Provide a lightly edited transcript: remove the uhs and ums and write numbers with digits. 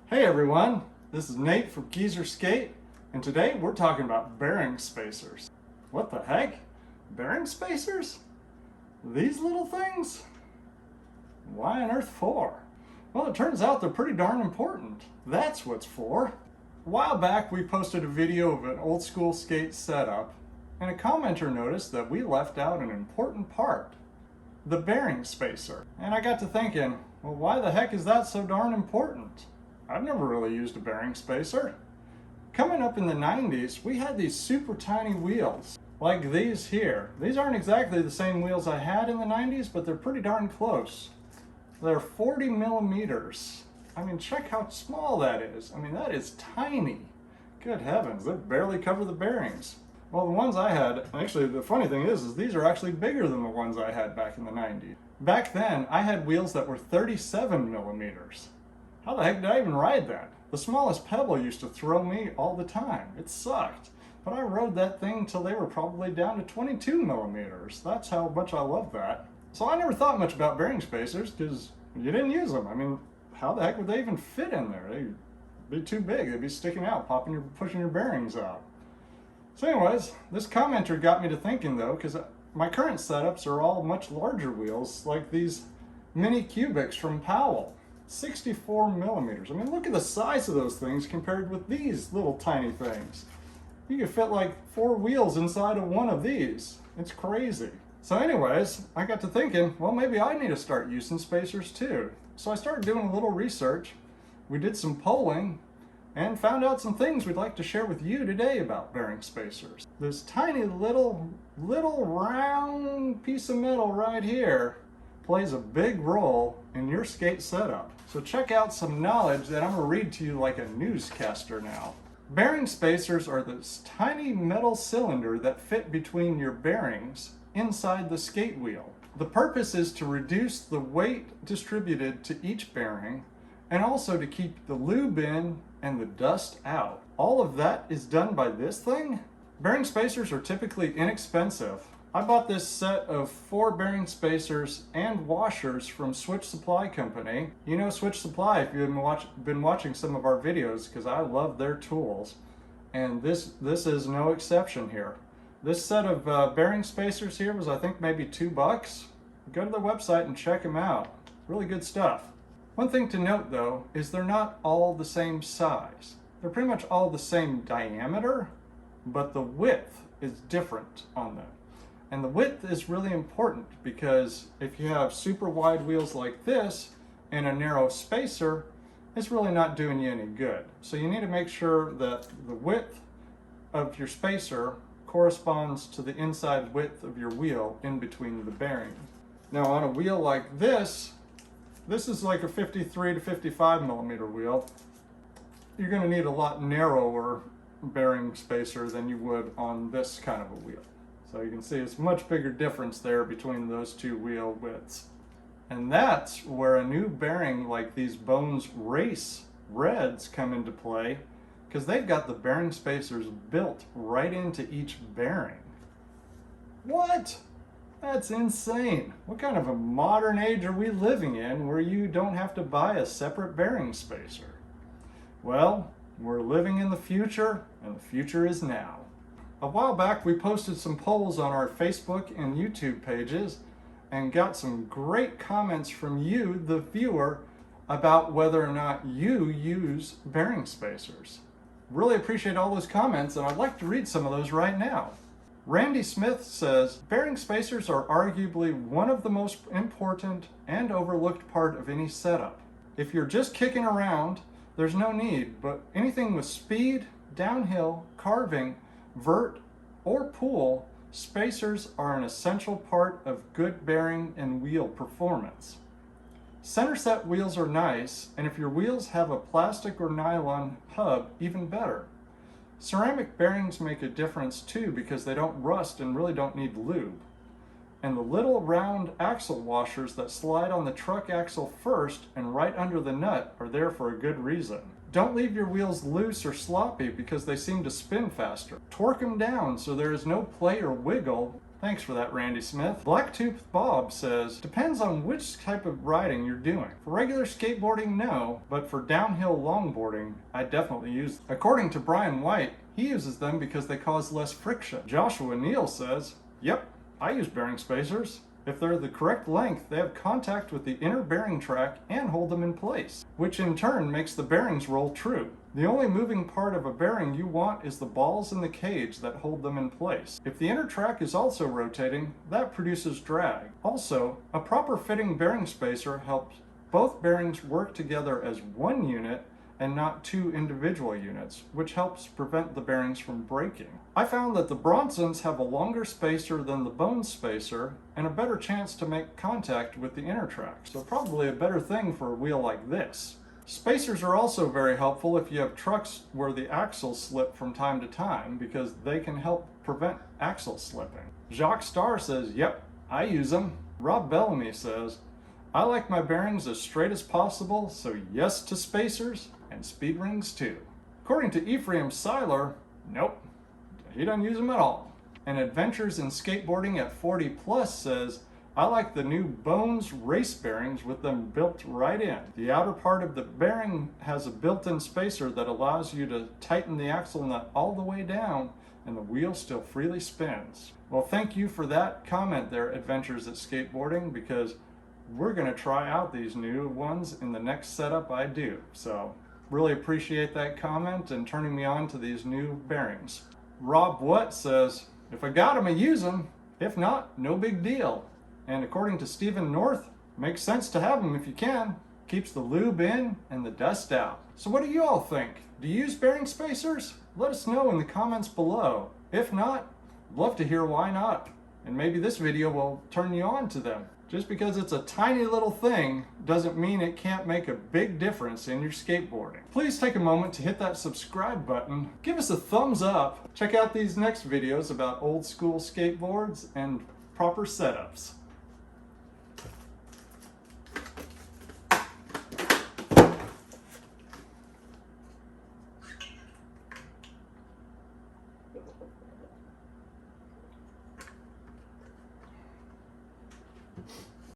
Hey everyone, this is Nate from Geezer Skate, and today we're talking about bearing spacers. What the heck? Bearing spacers? These little things? Why on earth for? Well, it turns out they're pretty darn important. That's what's for. A while back we posted a video of an old school skate setup, and a commenter noticed that we left out an important part. The bearing spacer. And I got to thinking, well, why the heck is that so darn important? I've never really used a bearing spacer. Coming up in the 90s, we had these super tiny wheels, like these here. These aren't exactly the same wheels I had in the 90s, but they're pretty darn close. They're 40 millimeters. I mean, check how small that is. I mean, that is tiny. Good heavens, they barely cover the bearings. Well, the ones I had, actually the funny thing is these are actually bigger than the ones I had back in the 90s. Back then, I had wheels that were 37 millimeters. How the heck did I even ride that? The smallest pebble used to throw me all the time. It sucked. But I rode that thing till they were probably down to 22 millimeters. That's how much I love that. So I never thought much about bearing spacers because you didn't use them. I mean, how the heck would they even fit in there? They'd be too big. They'd be sticking out, pushing your bearings out. So anyways, this commenter got me to thinking though, because my current setups are all much larger wheels, like these mini cubics from Powell. 64 millimeters. I mean, look at the size of those things compared with these little tiny things. You could fit like 4 wheels inside of one of these. It's crazy. So anyways, I got to thinking, well, maybe I need to start using spacers too. So I started doing a little research. We did some polling and found out some things we'd like to share with you today about bearing spacers. This tiny little round piece of metal right here plays a big role in your skate setup. So check out some knowledge that I'm gonna read to you like a newscaster now. Bearing spacers are this tiny metal cylinder that fit between your bearings inside the skate wheel. The purpose is to reduce the weight distributed to each bearing and also to keep the lube in and the dust out. All of that is done by this thing? Bearing spacers are typically inexpensive. I bought this set of 4 bearing spacers and washers from Switch Supply Company. You know Switch Supply if you've been watching some of our videos, because I love their tools. And this is no exception here. This set of bearing spacers here was I think maybe $2. Go to their website and check them out. Really good stuff. One thing to note though is they're not all the same size. They're pretty much all the same diameter, but the width is different on them. And the width is really important because if you have super wide wheels like this and a narrow spacer, it's really not doing you any good. So you need to make sure that the width of your spacer corresponds to the inside width of your wheel in between the bearings. Now on a wheel like this is like a 53 to 55 millimeter wheel. You're going to need a lot narrower bearing spacer than you would on this kind of a wheel. So you can see it's a much bigger difference there between those two wheel widths. And that's where a new bearing like these Bones Race Reds come into play, because they've got the bearing spacers built right into each bearing. What? That's insane. What kind of a modern age are we living in where you don't have to buy a separate bearing spacer? Well, we're living in the future, and the future is now. A while back we posted some polls on our Facebook and YouTube pages and got some great comments from you, the viewer, about whether or not you use bearing spacers. Really appreciate all those comments, and I'd like to read some of those right now. Randy Smith says, bearing spacers are arguably one of the most important and overlooked part of any setup. If you're just kicking around, there's no need, but anything with speed, downhill, carving, vert, or pool, spacers are an essential part of good bearing and wheel performance. Center set wheels are nice, and if your wheels have a plastic or nylon hub, even better. Ceramic bearings make a difference too because they don't rust and really don't need lube. And the little round axle washers that slide on the truck axle first and right under the nut are there for a good reason. Don't leave your wheels loose or sloppy because they seem to spin faster. Torque them down so there is no play or wiggle Thanks for that, Randy Smith. Blacktooth Bob says, depends on which type of riding you're doing. For regular skateboarding, no, but for downhill longboarding, I definitely use them. According to Brian White, he uses them because they cause less friction. Joshua Neal says, yep, I use bearing spacers. If they're the correct length, they have contact with the inner bearing track and hold them in place, which in turn makes the bearings roll true. The only moving part of a bearing you want is the balls in the cage that hold them in place. If the inner track is also rotating, that produces drag. Also, a proper fitting bearing spacer helps both bearings work together as one unit and not two individual units, which helps prevent the bearings from breaking. I found that the Bronsons have a longer spacer than the Bone spacer and a better chance to make contact with the inner track, so probably a better thing for a wheel like this. Spacers are also very helpful if you have trucks where the axles slip from time to time because they can help prevent axle slipping. Jacques Starr says, yep, I use them. Rob Bellamy says, I like my bearings as straight as possible, so yes to spacers and speed rings too. According to Ephraim Seiler, nope, he doesn't use them at all. And Adventures in Skateboarding at 40 Plus says, I like the new Bones race bearings with them built right in. The outer part of the bearing has a built-in spacer that allows you to tighten the axle nut all the way down and the wheel still freely spins. Well, thank you for that comment there, Adventures at Skateboarding, because we're gonna try out these new ones in the next setup I do. So really appreciate that comment and turning me on to these new bearings. Rob What says, if I got them, I use them. If not, no big deal. And according to Stephen North, makes sense to have them if you can. Keeps the lube in and the dust out. So what do you all think? Do you use bearing spacers? Let us know in the comments below. If not, I'd love to hear why not. And maybe this video will turn you on to them. Just because it's a tiny little thing doesn't mean it can't make a big difference in your skateboarding. Please take a moment to hit that subscribe button. Give us a thumbs up. Check out these next videos about old school skateboards and proper setups.